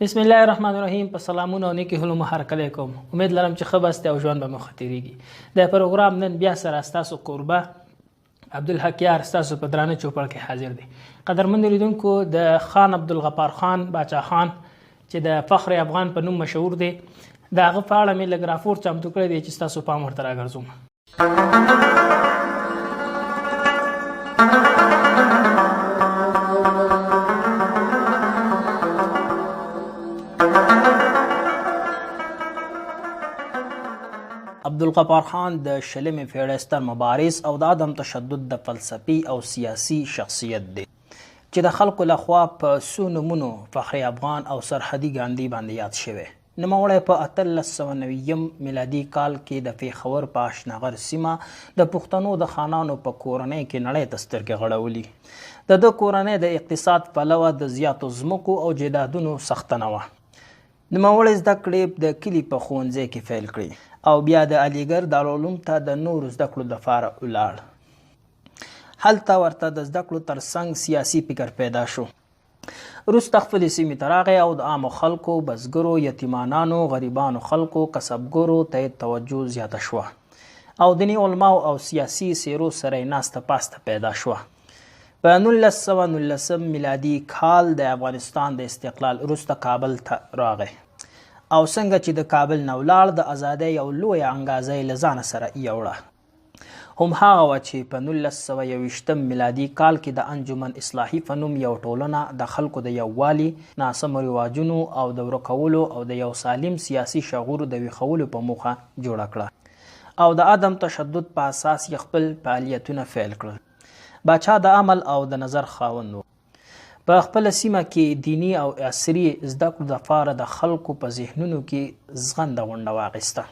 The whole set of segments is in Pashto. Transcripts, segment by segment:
بسم الله الرحمن الرحیم. په سلامونه او نیکی هلو محرکلی کوم. امید لرم چې ښه بسته او ژوند به مو ښه تیریږي. د پروګرام نن بیا سره ستاسو قربه عبدالحق یار ستاسو په درانه چوپړ کې حاضر دی. قدرمن لیدونکو، د خان عبدالغفار خان باچا خان چې د فخر افغان په نوم مشهور دی، د هغه په اړه مې لږ راپور چمتو کړی دی چې ستاسو پام ورته راګرځوم. عبدالغفار خان د شلمې پېړۍ ستر مبارز او د عدم تشدد د فلسفي او سیاسي شخصیت دی چې د خلکو لخوا په څو نومونو فخر افغان او سرحدي ګاندي باندې یاد شوی. نوموړی په 1890 میلادي کال کې د پېښور په اشنغر سیمه د پښتنو د خانانو په کورنۍ کې نړۍ ته سترګې غړولي. د ده کورنۍ د اقتصاد پلوه د زیاتو ځمکو او جایدادونو څښتنه وه. نوموړی زده کړې د کلي په ښوونځي کې پیل کړې او بیا د علیګړ دارالعلوم ته د نورو زده کړو لپاره ولاړ. هلته ورته د زده کړو ترڅنګ سیاسي فکر پیدا شو. وروسته خپلې سیمې ته راغی او د عامو خلکو، بزګرو، یتیمانانو، غریبانو خلکو، کسبګرو ته توجه زیاته شوه او دیني علماو او سیاسي څیرو سره یې ناسته پاسته پیدا شوه. په 1919 میلادي کال د افغانستان د استقلال وروسته کابل ته راغی او څنګه چې د کابل نه ولاړ د ازادۍ یو لویه انګازه یې له ځانه سره یوړه. هم هغه وه چې په 1921 میلادي کال کې د انجمن اصلاحي په نوم یو ټولنه د خلکو د یووالي، ناسمو رواجونو او د ورکولو او د یو سالم سیاسي شعور د ویښولو په موخه جوړه کړه او د عدم تشدد په اساس یې خپل فعالیتونه پیل کړل. باچا د عمل او د نظر خاوند و. په خپل سیمه کې دینی او عصري زده کړو لپاره د خلکو په ذهنونو کې زغنده غونډه واخیسته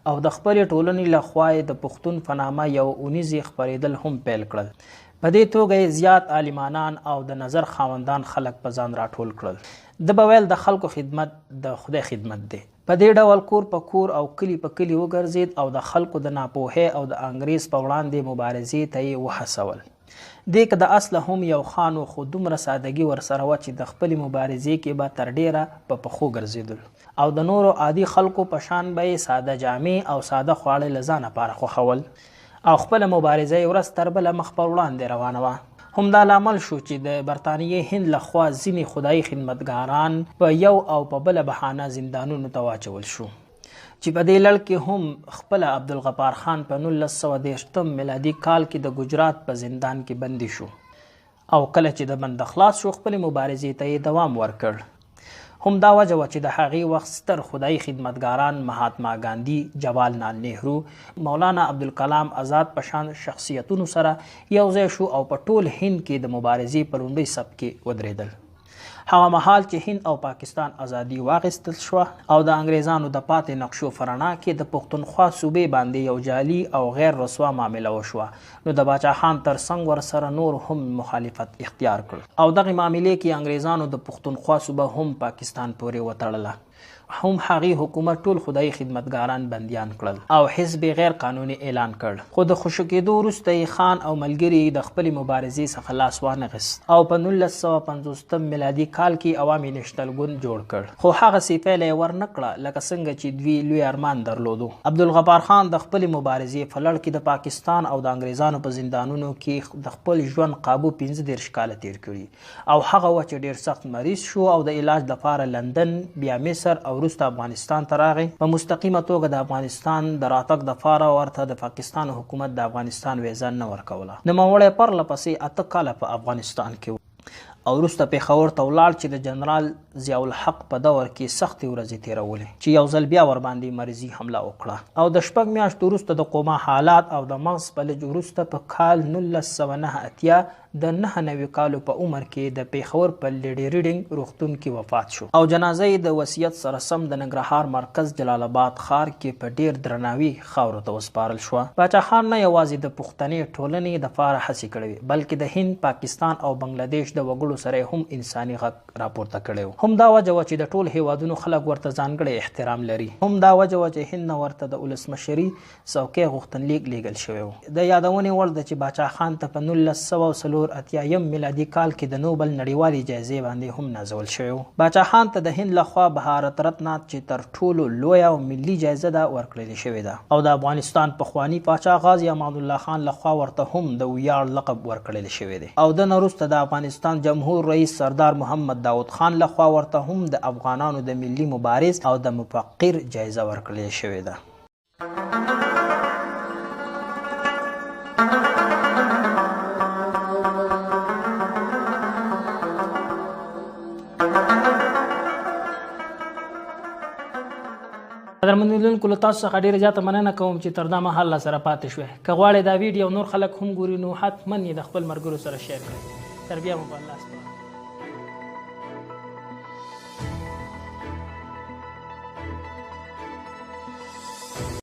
او د خپلې ټولنې لخوا یې د پښتون په نامه یو اونیزې خپرېدل هم پیل کړل. په دې توګه یې زیات عالمانان او د نظر خاوندان خلک په ځان راټول کړل. د به ویل د خلکو خدمت د خدای خدمت دی. په دې ډول کور په کور او کلی په کلی وګرځېد او د خلکو د ناپوهۍ او د انګریز په وړاندې مبارزې ته یې وهڅول. دې که د اصله هم یو خان و، خو دومره سادګي ورسره وه چې د خپلې مبارزې کې به تر ډیره په پښو ګرځېدل او د نورو عادي خلکو په شان به یې ساده جامې او ساده خواړه له ځانه لپاره خوښول او خپله مبارزه یې ورځ تر بله مخ پر وړاندې روانه وه. همدا لامل شو چې د برطانیې هند لخوا ځینې خدایي خدمتګاران په یو او په بله بهانه زندانونو ته واچول شو چې په دې لړ کې هم خپله عبدالغفار خان په 1913 میلادي کال کې د ګجرات په زندان کې بندي شو او کله چې د بند خلاص شو خپلې مبارزې ته یې دوام ورکړ. همدا وجه وه چې د هغې وخت ستر خدایي خدمتګاران مهاتما ګاندي، جواهرلال نهرو، مولانا عبدالکلام آزاد په شان شخصیتونو سره یو ځای شو او په ټول هند کې د مبارزې په لومړي صف کې ودرېدل. هغه مهال چې هند او پاکستان ازادي واخیستل شوه او د انګریزانو د پاتې نقشو فرنا کې د پښتونخوا صوبې باندې یو جعلي او غیر رسوا معامله وشوه، نو د باچا خان ترڅنګ ورسره نور هم مخالفت اختیار کړ او دغې معاملې کې انګریزانو د پښتونخوا صوبه هم پاکستان پورې وتړله. هم هغې حکومت ټول خدایي خدمتګاران بندیان کړل او حزب غیر قانوني اعلان کړ. خو د خوشو کېدو وروسته یې خان او ملګري د خپلې مبارزې څخه لاس وانخیست او په 1950 میلادي کال کې عوامي نیشنل ګوند جوړ کړ. خو هغسې پیله یې ورنه کړه لکه څنګه چې دوی لوی ارمان درلودو. عبدالغفار خان د خپلې مبارزې په لړ کې د پاکستان او د انګریزانو په زندانونو کې د خپل ژوند قابو 15 کاله تیر کړي او هغه وه چې ډېر سخت مریض شو او د علاج لپاره لندن، بیا مصر او وروسته افغانستان ته راغی. په مستقیمه توګه د افغانستان د راتګ دپاره ورته د پاکستان حکومت د افغانستان ویزه نه ورکوله. نوموړی پرله پسې 8 کاله په افغانستان کې او وروسته پېښور ته ولاړ چې د جنرال ضیاءالحق په دور کې سختې ورځې تېرولې چې یو ځل بیا ورباندې مرضي حمله وکړه او د 6 میاشتو وروسته د قوما حالات او د مغز فلج وروسته په کال 1989 د 99 کالو په عمر کې د پېښور په لیډي ریډینګ روغتون کې وفات شو او جنازه یې د وصیت سره سم د ننګرهار مرکز جلال آباد ښار کې په ډیر درناوي خاورو ته وسپارل شوه. باچا خان نه یوازې د پښتني ټولنې دپاره هڅې کړې بلکې د هند، پاکستان او بنګلادیش د وګړو ورکړلو سره هم انساني غږ راپورته کړی هم دا وجه وه چې د ټول هیوادونو خلک ورته ځانګړی احترام لري هم دا وجه وه چې هند نه ورته د ولسمشري څوکۍ غوښتنلیک لیږل شوی و د یادونې وړ ده چې باچا خان ته په 1984 میلادي کال کې د نوبل نړیوالې جایزې باندې هم نازول شوی و باچا خان ته د هند لخوا بهارت رتنا چې تر ټولو لویه او ملي جایزه ده ورکړل شوې ده او د افغانستان پخواني پاچا غازي امان الله خان لخوا ورته هم د ویاړ لقب ورکړل شوی دی او د وروسته د افغانستان جمهور رئیس سردار محمد داود خان لخوا ورته هم د افغانانو د ملي مبارز او د مفقر جایزه ورکړل شوې ده قدرمنو لیدونکو له تاسو څخه ډېره زیاته مننه کوم چې تر دا مهال سره پاتې شوئ که غواړئ دا ویډیو نور خلک هم ګوري نو حتما یې د خپل ملګرو سره شیر کړئ تر بیا مو په الله سپارم